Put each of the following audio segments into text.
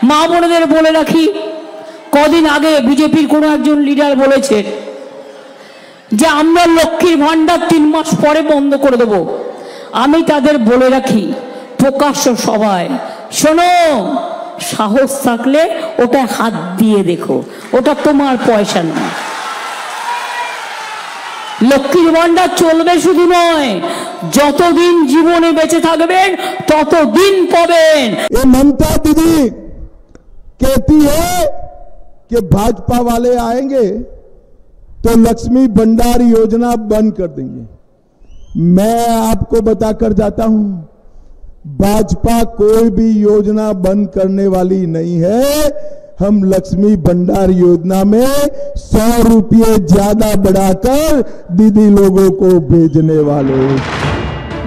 মা বোনেদের বলে রাখি, কদিন আগে বিজেপির কোনো একজন লিডার বলেছেন যে আমরা লক্ষ্মীর ভান্ডার 3 মাস পরে বন্ধ করে দেব। আমি তাদের বলে রাখি প্রকাশ্য সভায়, শোনো, সাহস থাকলে ওটা হাত দিয়ে দেখো, ওটা তোমার পয়সা নয়। লক্ষ্মীর ভান্ডার চলবে শুধু নয়, যতদিন জীবনে বেঁচে থাকবেন ততদিন পাবেন। ये ममता दीदी कहती है कि भाजपा वाले आएंगे तो लक्ष्मी भंडार योजना बंद कर देंगे। मैं आपको बताकर जाता हूं, भाजपा कोई भी योजना बंद करने वाली नहीं है। हम लक्ष्मी भंडार योजना में 100 रुपये ज्यादा बढ़ाकर दीदी लोगों को भेजने वाले।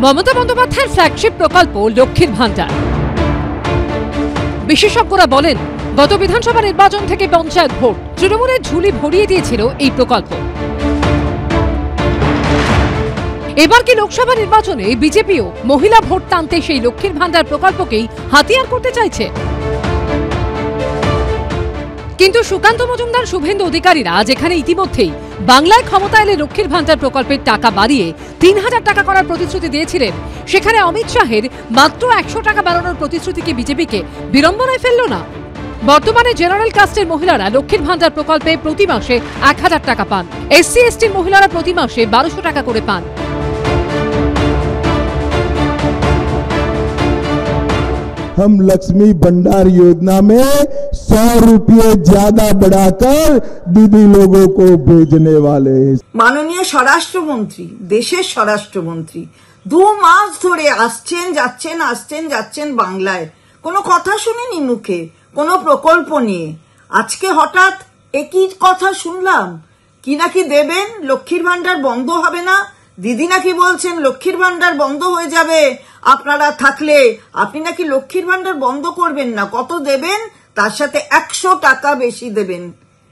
মমতা বন্দ্যোপাধ্যায়ের ফ্ল্যাগশিপ প্রকল্প লক্ষ্মীর ভান্ডার। বিশেষজ্ঞরা বলেন, গত বিধানসভা নির্বাচন থেকে পঞ্চায়েত ভোট তৃণমূলের ঝুলি ভরিয়ে দিয়েছিল এই প্রকল্প। এবার কি লোকসভা নির্বাচনে বিজেপিও মহিলা ভোট টানতে সেই লক্ষ্মীর ভান্ডার প্রকল্পকেই হাতিয়ার করতে চাইছে? কিন্তু সুকান্ত মজুমদার, শুভেন্দু অধিকারীরা যেখানে ইতিমধ্যেই বাংলায় ক্ষমতা এলে লক্ষ্মীর ভান্ডার প্রকল্পের টাকা বাড়িয়ে 3000 টাকা করার প্রতিশ্রুতি দিয়েছিলেন, সেখানে অমিত শাহের মাত্র 100 টাকা বাড়ানোর প্রতিশ্রুতিকে বিজেপিকে বিড়ম্বনায় ফেলল না। বর্তমানে জেনারেল কাস্টের মহিলারা লক্ষ্মীর ভান্ডার প্রকল্পে প্রতি মাসে 1000 টাকা পান, এসসি এসটির মহিলারা প্রতি মাসে 1200 টাকা করে পান। हम लक्ष्मी भंडार योजना में 100 रुपये ज्यादा बढ़ाकर दीदी लोगों को भेजने वाले। माननीय স্বরাষ্ট্রমন্ত্রী, দেশের স্বরাষ্ট্রমন্ত্রী 2 মাস ধরে আসছেন যাচ্ছেন বাংলায়, কোনো কথা শুনিনি মুখে, কোনো প্রকল্প নিয়ে। আজকে হঠাৎ একই কথা শুনলাম, কি নাকি দেবেন, লক্ষ্মীর ভান্ডার বন্ধ হবে না। দিদি নাকি বলছেন লক্ষ্মীর ভান্ডার বন্ধ হয়ে যাবে আপনারা থাকলে, আপনি নাকি লক্ষ্মীর ভান্ডার বন্ধ করবেন না। কত দেবেন? তার সাথে 100 টাকা বেশি দেবেন।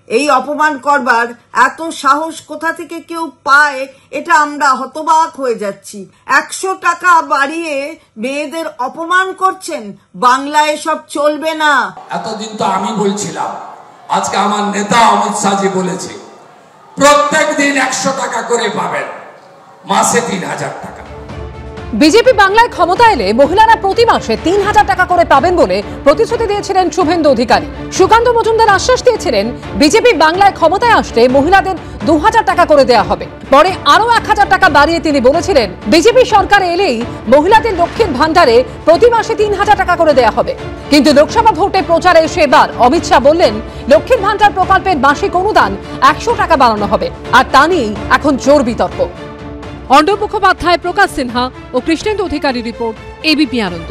এই অপমান করবার এত সাহস কোথা থেকে কেউ পায়, এটা আমরা হতবাক হয়ে যাচ্ছি। 100 টাকা বাড়িয়ে মেয়েদের অপমান করছেন। বাংলায় সব চলবে না। এতদিন তো আমি বলছিলাম, আজকে আমার নেতা অমিত শাহজি বলেছে প্রত্যেক দিন 100 টাকা করে পাবেন, মাসে 3000 টাকা। বিজেপি বাংলায় ক্ষমতা এলে মহিলারা প্রতি মাসে 3000 টাকা করে পাবেন বলে প্রতিশ্রুতি দিয়েছিলেন শুভেন্দু অধিকারী। সুকান্ত মজুমদার আশ্বাস দিয়েছিলেন বিজেপি বাংলায় ক্ষমতায় আসলে মহিলাদের 2000 টাকা করে দেওয়া হবে। পরে আরো 1000 টাকা বাড়িয়ে তিনি বলেছিলেন বিজেপি সরকার এলেই মহিলাদের লক্ষ্মীর ভান্ডারে প্রতি মাসে 3000 টাকা করে দেওয়া হবে। কিন্তু লোকসভা ভোটে প্রচারে এসে এবার অমিত শাহ বললেন লক্ষ্মীর ভান্ডার প্রকল্পের মাসিক অনুদান 100 টাকা বাড়ানো হবে, আর তা নিয়েই এখন জোর বিতর্ক। অর্ণব মুখোপাধ্যায়, প্রকাশ সিনহা ও কৃষ্ণেন্দু অধিকারী রিপোর্ট, এবিপি আনন্দ।